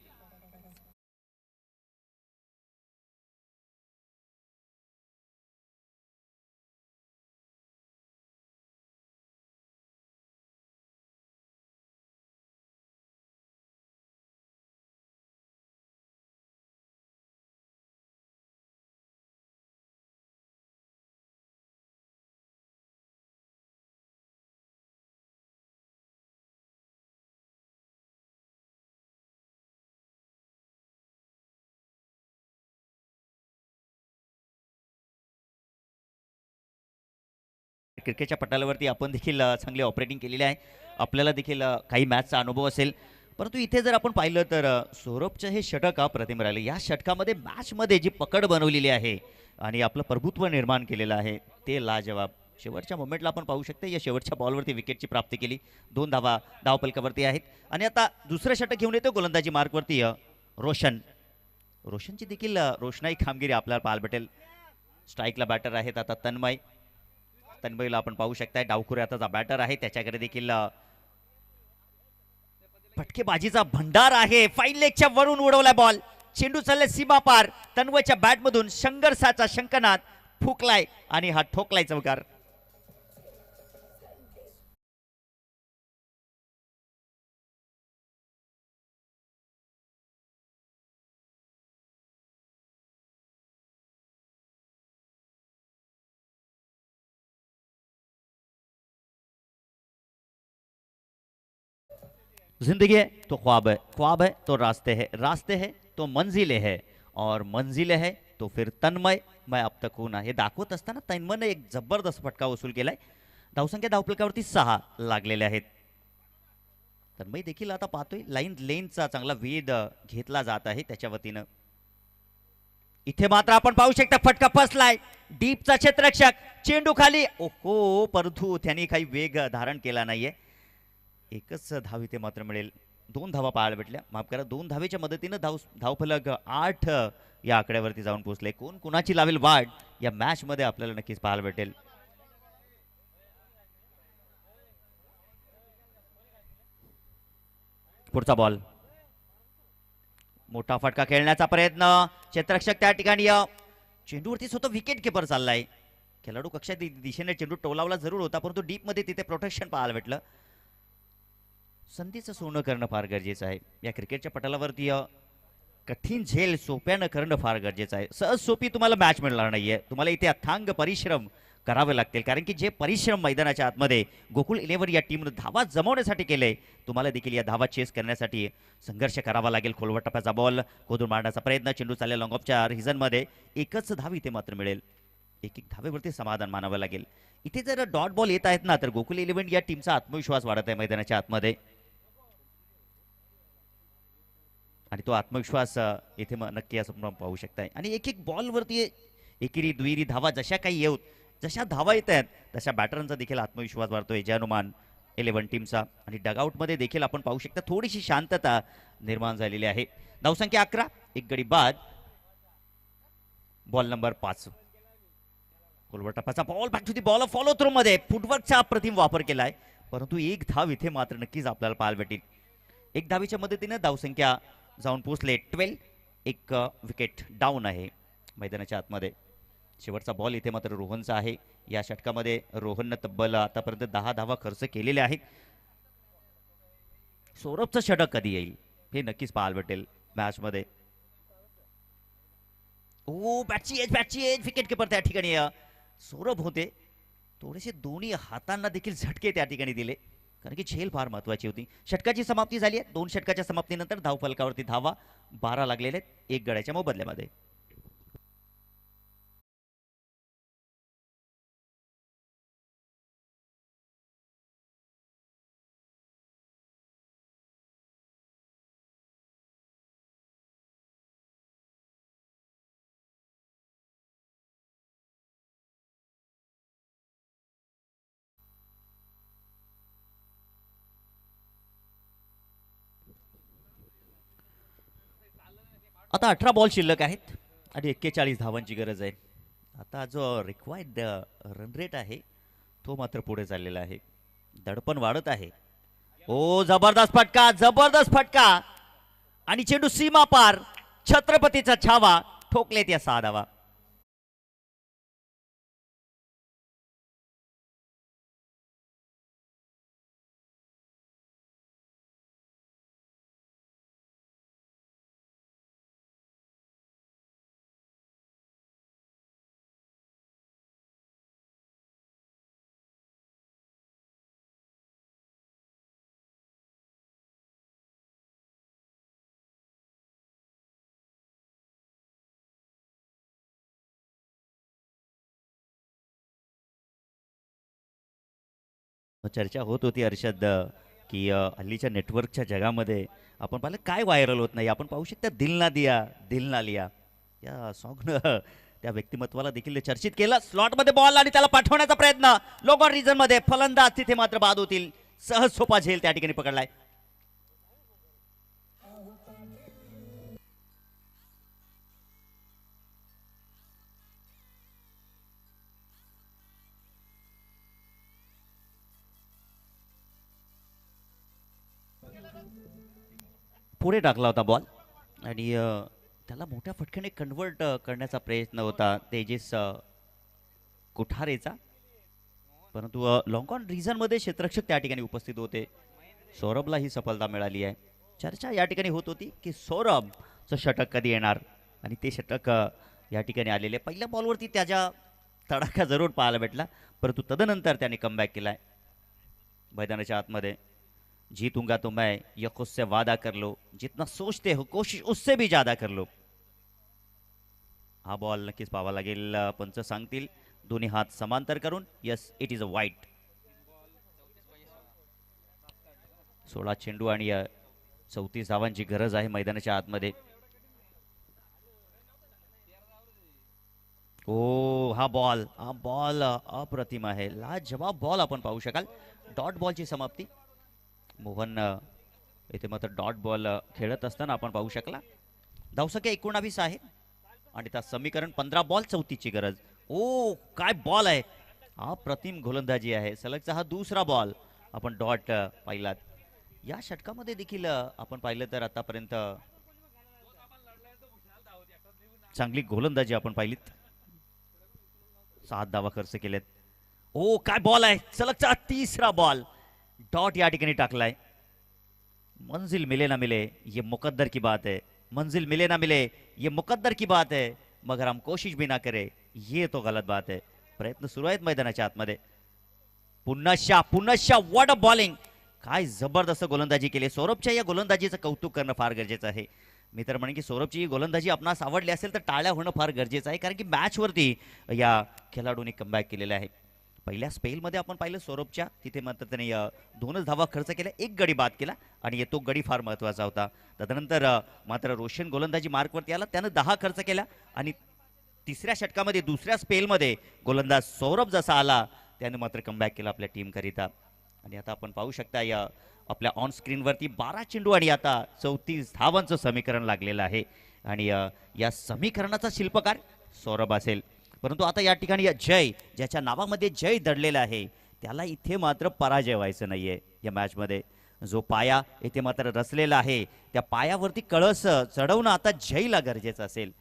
A: क्रिकेटच्या पटालावरती आपण देखील चांगली ऑपरेटिंग केलेली आहे. आपल्याला देखील काही मॅचचा अनुभव असेल, परंतु इथे जर आपण पाहिलं तर सौरभचं हे षटक प्रतिम राहिले. या षटकामध्ये मॅचमध्ये जी पकड बनवलेली आहे आणि आपलं प्रभुत्व निर्माण केलेलं आहे ते लाजवाब. शेवटच्या मोमेंटला आपण पाहू शकतो या शेवटच्या बॉलवरती विकेटची प्राप्ती केली. 2 धावा धावपलकावरती आहेत आणि आता दुसरं षटक घेऊन येतो गोलंदाजी मार्कवरती रोशनची देखील रोषणाई कामगिरी आपल्याला पाहायला भेटेल. स्ट्राईकला बॅटर आहेत आता तन्मयला आपण पाहू शकताय. डावखुरे आताचा बॅटर आहे, त्याच्याकडे देखील फटकेबाजीचा भंडार आहे. फाईन लेगच्या वरून उडवलाय बॉल, चेंडू चालले सीमा पार. तन्मयच्या बॅटमधून संघर्षाचा शंखनाद फुकलाय आणि हा ठोकलाय चौकार. जिंदगी है तो ख्वाब है तो रास्ते है, रास्ते है तो मंजिले है, और मंजिले है तो फिर तन्मय मैं अब तक हूं ना, हे दाखवत असताना तन्मयने एक जबरदस्त फटका वसूल केलाय. धावसंख्या धावफलकावरती 6 लागलेले आहेत. तन्मय देखील आता पाहतोय लाईन लेनचा चांगला वेध घेतला जात आहे त्याच्या वतीनं. इथे मात्र आपण पाहू शकता फटका फसलाय, डीपचा क्षेत्ररक्षक, चेंडू खाली, ओहो, परंतु त्यांनी काही वेग धारण केला नाहीये. एकच धाव इथे मात्र मिळेल. 2 धावा पाहायला भेटल्या, माफ करा, 2 धावेच्या मदतीनं धावफलक 8 या आकड्यावरती जाऊन पोहोचले. कोण कुणाची लावेल वाट या मॅच मध्ये आपल्याला नक्कीच पाहायला भेटेल. पुढचा बॉल, मोठा फटका खेळण्याचा प्रयत्न, क्षेत्ररक्षक त्या ठिकाणी चेंडूवरती स्वतः विकेट किपर चाललाय. खेळाडू कक्षा दिशेने चेंडू टोलावला जरूर होता, परंतु डीप मध्ये तिथे प्रोटेक्शन पाहायला भेटलं. संधीचं सोनं करणं फार गरजेचं आहे या क्रिकेटच्या पटलावरती. कठीण झेल सोप्यानं करणं फार गरजेचं आहे. सहज सोपी तुम्हाला मॅच मिळणार नाहीये, तुम्हाला इथे अथांग परिश्रम करावे लागतील, कारण की जे परिश्रम मैदानाच्या आतमध्ये गोकुळ 11 या टीमनं धावा जमवण्यासाठी केले, तुम्हाला देखील या धावा चेस करण्यासाठी संघर्ष करावा लागेल. खोलवर टप्प्याचा बॉल खोदून मारण्याचा प्रयत्न, चेंडू चालल्या लॉंग ऑफच्या रिझनमध्ये. एकच धाव इथे मात्र मिळेल. एक धावेवरती समाधान मानावं लागेल. इथे जर डॉट बॉल येत आहेत ना, तर गोकुळ 11 या टीमचा आत्मविश्वास वाढत आहे मैदानाच्या आतमध्ये, आणि तो आत्मविश्वास इथे नक्की असं पाहू शकताय. आणि एक एक बॉलवरती एकेरी दुहेरी धावा जशा काही येऊत, जशा धावा येत आहेत तशा बॅटरांचा देखील आत्मविश्वास वाढतोय जयनुमान 11 टीमचा. आणि डगआउटमध्ये देखील आपण पाहू शकता थोडीशी शांतता निर्माण झालेली आहे. धावसंख्या 11, एक गडी बाद. बॉल नंबर 5, खोलवर टप्प्याचा ball, back to the ball, follow through मध्ये फुटवर्कचा अप्रतिम वापर केलाय, परंतु एक धाव इथे मात्र नक्कीच आपल्याला पाहायला भेटेल. एक धावीच्या मदतीने धावसंख्या जाऊन पोहोचले 12. एक विकेट डाऊन आहे मैदानाच्या आतमध्ये. शेवटचा बॉल इथे मात्र रोहनचा आहे. या षटकामध्ये रोहननं तब्बल आतापर्यंत 10 धावा खर्च केलेल्या आहेत. सौरभचं षटक कधी येईल हे नक्कीच पाहायला भेटेल मॅच मध्ये. ओ, बॅटची एज विकेट किपर त्या ठिकाणी सौरभ होते. थोडेसे दोन्ही हातांना देखील झटके त्या ठिकाणी दिले, कारण की झेल फार महत्वाची होती. षटकाची समाप्ती झाली आहे. 2 षटकाच्या समाप्तीनंतर धावफलकावरती धावा 12 लागलेले आहेत, 1 गड्याच्या मोबदल्यामध्ये. आता 18 बॉल शिल्लक आहेत आणि 41 धावांची गरज आहे. आता जो रिक्वायर्ड रन रेट आहे तो मात्र पुढे चाललेला आहे, दडपण वाढत आहे. ओ, जबरदस्त फटका आणि चेंडू सीमा पार, छत्रपतीचा छावा, ठोकलेत या 6 धावा. चर्चा होत होती अर्षद की हल्लीच्या नेटवर्कच्या जगामध्ये आपण पाहिलं काय व्हायरल होत नाही. आपण पाहू शकता दिल ना लिया या सॉन्गनं त्या व्यक्तिमत्वाला देखील चर्चित केलं. स्लॉटमध्ये बॉल आणि त्याला पाठवण्याचा प्रयत्न, लोक ऑन रिझन मध्ये, फलंदाज तिथे मात्र बाद होतील. सहज सोपा झेल त्या ठिकाणी पकडलाय. पुढे टाकला होता बॉल आणि त्याला मोठ्या फटक्याने कन्वर्ट करण्याचा प्रयत्न होता तेजस कुठारेचा, परंतु लॉंग ऑन रिझनमध्ये क्षेत्ररक्षक त्या ठिकाणी उपस्थित होते. सौरभला ही सफलता मिळाली आहे. चर्चा या ठिकाणी होत होती की सौरभचं षटक कधी येणार, आणि ते षटक या ठिकाणी आलेले. पहिल्या बॉलवरती त्याच्या तडाखा जरूर पाहायला भेटला, परंतु तदनंतर त्याने कमबॅक केलाय मैदानाच्या आतमध्ये. जीतूंगा तो मैं ये खुद से वादा कर लो, जितना सोचते हो कोशिश उससे भी ज्यादा कर लो. हा बॉल नक्कीच पाहावा लागेल. पंच सांगतील दोन्ही हात समांतर करून. यस, इट इज अ वाईट. 16 चेंडू आणि 34 धावांची गरज आहे मैदानाच्या आतमध्ये. ओ हा बॉल अप्रतिम आहे. लाजवाब बॉल आपण पाहू शकाल. डॉट बॉलची समाप्ती. मोहन इथे मात्र डॉट बॉल खेळत असताना आपण पाहू शकला. धावसंख्या 19 आहे आणि त्या समीकरण 15 बॉल 34 ची गरज. ओ काय बॉल आहे. अप्रतिम गोलंदाजी आहे. सलगचा हा दुसरा बॉल आपण डॉट पाहिलात. या षटकामध्ये देखील आपण पाहिलं तर आतापर्यंत चांगली गोलंदाजी आपण पाहिलीत. 7 धावा खर्च केलेत. ओ काय बॉल आहे. सलगचा तिसरा बॉल डॉट या ठिकाणी टाकलाय. मंजिल मिले ना मिले ये मुकद्दर की बात है. मंजिल मिले ना मिले ये मुकद्दर की बात है, मगर हम कोशिश भी ना करे ये तो गलत बात है. प्रयत्न सुरू आहेत मैदानाच्या आतमध्ये. पुन्हा व्हॉट अ बॉलिंग. काय जबरदस्त गोलंदाजी केली. सौरभच्या या गोलंदाजीचं कौतुक करणं फार गरजेचं आहे. मी तर म्हणेन की सौरभची ही गोलंदाजी आपणास आवडली असेल तर टाळ्या होणं फार गरजेचं आहे, कारण की मॅचवरती या खेळाडूंनी कमबॅक केलेला आहे. पहिल्या स्पेलमध्ये आपण पाहिलं सौरभच्या तिथे मात्र त्याने 2च धावा खर्च केल्या, 1 गडी बाद केला आणि तो गडी फार महत्त्वाचा होता. तदनंतर मात्र रोशन गोलंदाजी मार्कवरती आला, त्यानं 10 खर्च केला आणि तिसऱ्या षटकामध्ये दुसऱ्या स्पेलमध्ये गोलंदाज सौरभ जसा आला त्याने मात्र कमबॅक केला आपल्या टीमकरिता. आणि आता आपण पाहू शकता या आपल्या ऑन स्क्रीनवरती 12 चेंडू आणि आता 34 धावांचं समीकरण लागलेलं आहे आणि या समीकरणाचा शिल्पकार सौरभ असेल. परंतु आता या ठिकाणी जय, ज्याच्या नावामध्ये जय दडलेला आहे, त्याला इथे मात्र पराजय व्हायचं नाहीये. या मॅचमध्ये जो पाया इथे मात्र रचलेला आहे त्या पायावरती कळस चढवणं आता जयला गरजेचं असेल.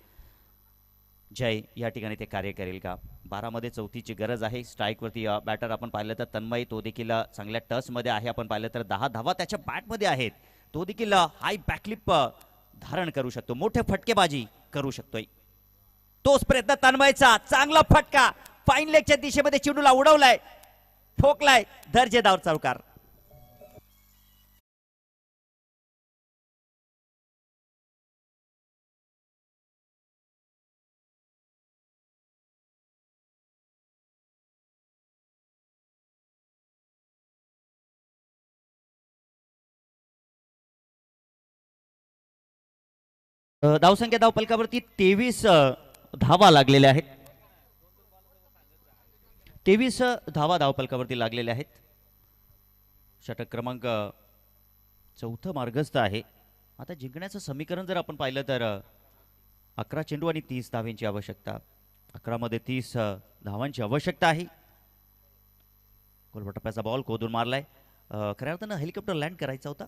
A: जय या ठिकाणी ते कार्य करेल का. 12 मध्ये 34ची गरज आहे. स्ट्राईकवरती बॅटर आपण पाहिलं तर तन्मय, तो देखील चांगल्या टचमध्ये आहे. आपण पाहिलं तर 10 धावा त्याच्या बॅटमध्ये आहेत. तो देखील हाय बॅकलिप धारण करू शकतो, मोठे फटकेबाजी करू शकतोय. तोच प्रयत्न तन्मयचा, चांगला फटका फाईन लेगच्या दिशेमध्ये चेंडूला उडवलाय, ठोकलाय, दर्जेदार चौकार. धावसंख्या धावपलकावरती 23 धावा लागलेल्या आहेत. 23 धावा धावपलकावरती लागलेल्या आहेत. षटक क्रमांक 4 मार्गस्थ आहे. आता जिंकण्याचं समीकरण जर आपण पाहिलं तर 11 चेंडू आणि 30 धावांची आवश्यकता. 11 मध्ये 30 धावांची आवश्यकता आहे. गोलटप्प्याचा बॉल खोदून मारलाय. खऱ्या अर्थानं हेलिकॉप्टर लँड करायचा होता,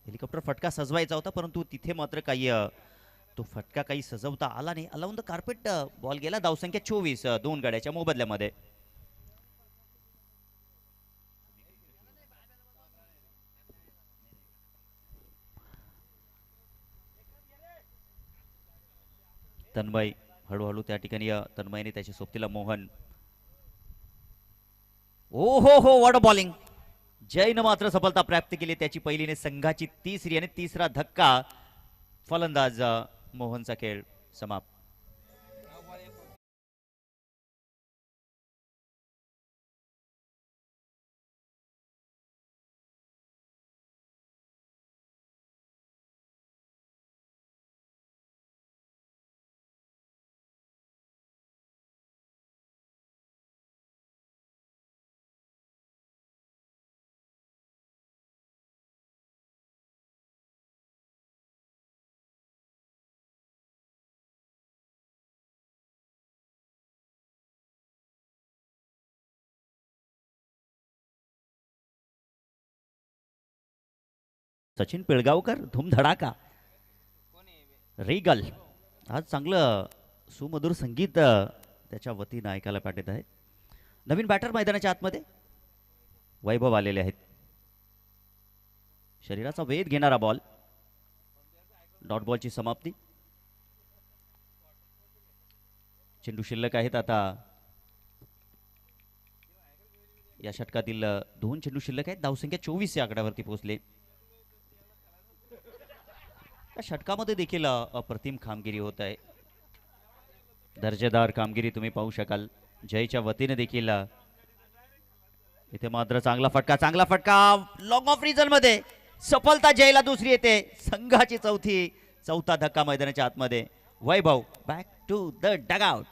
A: हेलिकॉप्टर फटका सजवायचा होता, परंतु तिथे मात्र काही तो फटका काही सजवता आला नाही. अलाउन द कार्पेट बॉल गेला. धावसंख्या 24 2 गड्याच्या मोबदल्यामध्ये. तन्मय हळूहळू त्या ठिकाणी तन्मयने त्याच्या सोबतीला मोहन. ओ हो व्हॉट अ बॉलिंग. जयनं मात्र सफलता प्राप्त केली. त्याची पहिलीने संघाची 3री आणि 3रा धक्का. फलंदाज मोहनचा खेळ समाप्त. सचिन पिळगावकर धूमधडाका. रिगल आज चांगलं सुमधुर संगीत त्याच्या वतीनं ऐकायला पाठवत आहे. नवीन बॅटर मैदानाच्या आतमध्ये वैभव आलेले आहेत. शरीराचा वेध घेणारा बॉल. डॉट बॉलची समाप्ती. चेंडू शिल्लक आहेत आता. या षटकातील 2 चेंडू शिल्लक आहेत. धावसंख्या 24 या आकड्यावरती पोहोचले. त्या षटकामध्ये देखील अप्रतिम कामगिरी होत आहे. दर्जेदार कामगिरी तुम्ही पाहू शकाल. जयच्या वतीने देखील इथे मात्र चांगला फटका लॉंग ऑफ रिझल्ट मध्ये सफलता जयला दुसरी येते. संघाची चौथा धक्का मैदानाच्या आतमध्ये. वैभव बॅक टू द डगआउट.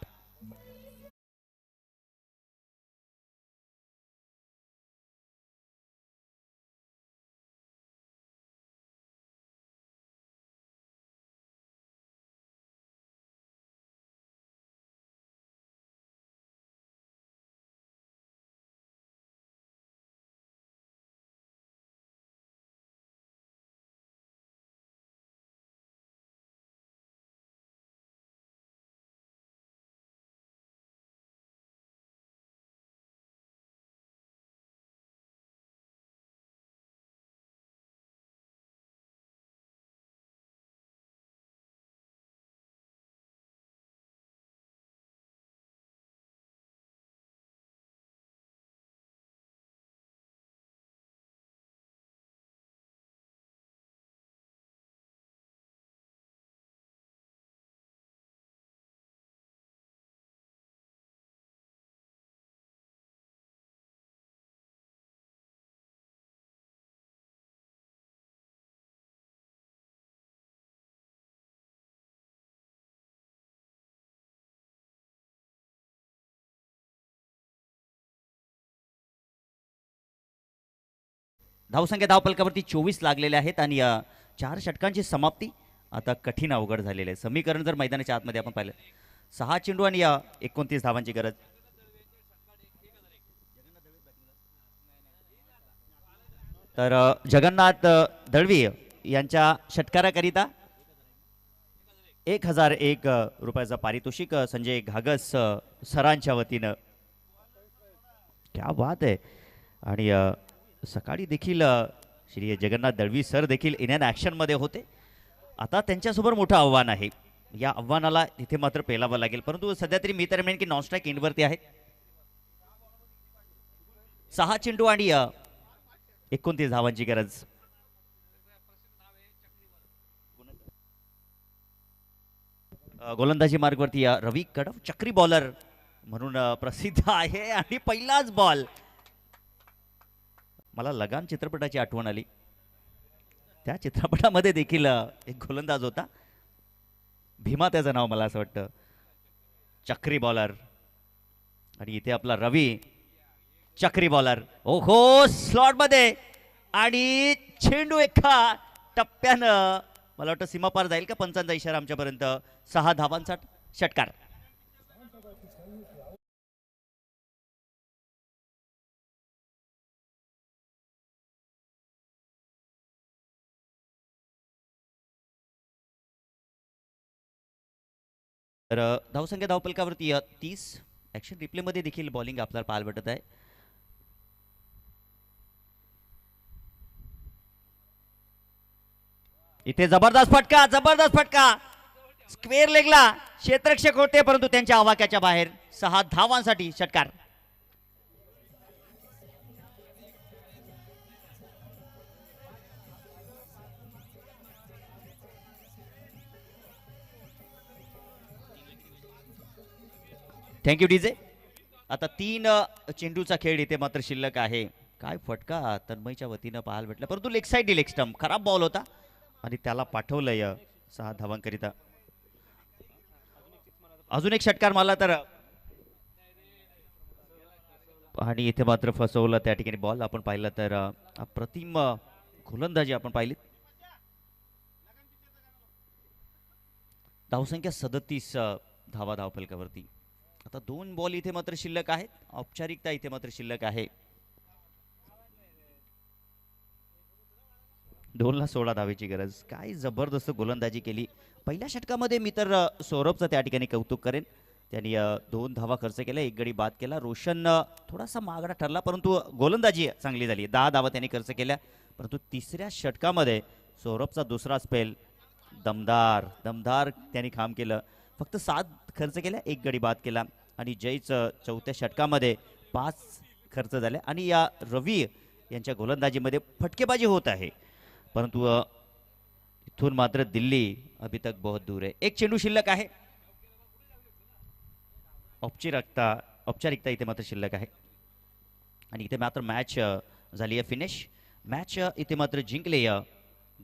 A: धावसंख्या धावपलकावरती 24 लागलेले आहेत आणि 4 षटकांची समाप्ती आता कठीण अवघड झालेली आहे. समीकरण जर मैदानाच्या आतमध्ये आपण पाहिलं 6 चेंडू आणि 29 धावांची गरज. तर जगन्नाथ दळवी यांच्या षटकाराकरिता 1001 रुपयाचं पारितोषिक संजय घागस सरांच्या वतीनं. क्या बात आहे. आणि सकाळी देखील श्री जगन्नाथ दळवी सर देखील इन अँड ॲक्शनमध्ये होते. आता त्यांच्यासमोर मोठं आव्हान आहे. या आव्हानाला इथे मात्र पेलावं लागेल. परंतु सध्या तरी मी तर म्हणेन की नॉन स्ट्राईक एंडवरती आहेत. 6 चेंडू आणि 29 धावांची गरज. गोलंदाजी मार्गवरती रवी कडव चक्री बॉलर म्हणून प्रसिद्ध आहे. आणि पहिलाच बॉल. मला लगान चित्रपटाची आठवण आली. त्या चित्रपटामध्ये देखील एक गोलंदाज होता. भीमा त्याचं नाव मला असं वाटतं. चक्री बॉलर. आणि इथे आपला रवी चक्री बॉलर. ओहो स्लॉटमध्ये. आणि चेंडू एका टप्प्यानं मला वाटतं सीमापार जाईल का पंचांचा इशारा आमच्यापर्यंत. 6 धावांचा षटकार. तर धावसंख्या धावपलकावरती 30. ॲक्शन रिप्लेमध्ये देखील बॉलिंग आपल्याला पाहायला भेटत आहे. इथे जबरदस्त फटका स्क्वेअर लेगला. क्षेत्ररक्षक होते परंतु त्यांच्या आवाक्याच्या बाहेर. 6 धावांसाठी षटकार. Thank you DJ. आता 3 चेंडूचा खेळ इथे मात्र शिल्लक आहे. काय फटका तन्मयच्या वतीनं पाहायला भेटला परंतु लेग साईड लेग स्टंप खराब बॉल होता आणि त्याला पाठवलंय 6 धावांकरिता. अजून एक षटकार मारला तर आणि इथे मात्र फसवलं त्या ठिकाणी बॉल. आपण पाहिलं तर अप्रतिम गोलंदाजी आपण पाहिली. धावसंख्या 37 धावा धावफलकावरती. आता 2 बॉल इथे मात्र शिल्लक आहेत. औपचारिकता इथे मात्र शिल्लक आहे. 2ला 16 धावेची गरज. काय जबरदस्त गोलंदाजी केली पहिल्या षटकामध्ये. मी तर सौरभचं त्या ठिकाणी कौतुक करेन. त्यांनी 2 धावा खर्च केल्या, 1 गडी बाद केला. रोशन थोडासा मागडा ठरला परंतु गोलंदाजी चांगली झाली. 10 धावा त्यांनी खर्च केल्या. परंतु तिसऱ्या षटकामध्ये सौरभचा दुसरा स्पेल दमदार त्यांनी काम केलं. फक्त 7 खर्च केल्या, 1 गडी बाद केला. आणि जयचं चौथ्या षटकामध्ये 5 खर्च झाले. आणि या रवी यांच्या गोलंदाजीमध्ये फटकेबाजी होत आहे परंतु इथून मात्र दिल्ली अभी तक बहुत दूर आहे. एक चेंडू शिल्लक आहे. औपचारिकता इथे मात्र शिल्लक आहे आणि इथे मात्र मॅच झाली आहे फिनिश. मॅच इथे मात्र जिंकले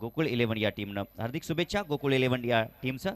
A: गोकुळ 11 या टीमनं. हार्दिक शुभेच्छा गोकुळ 11 या टीमचं.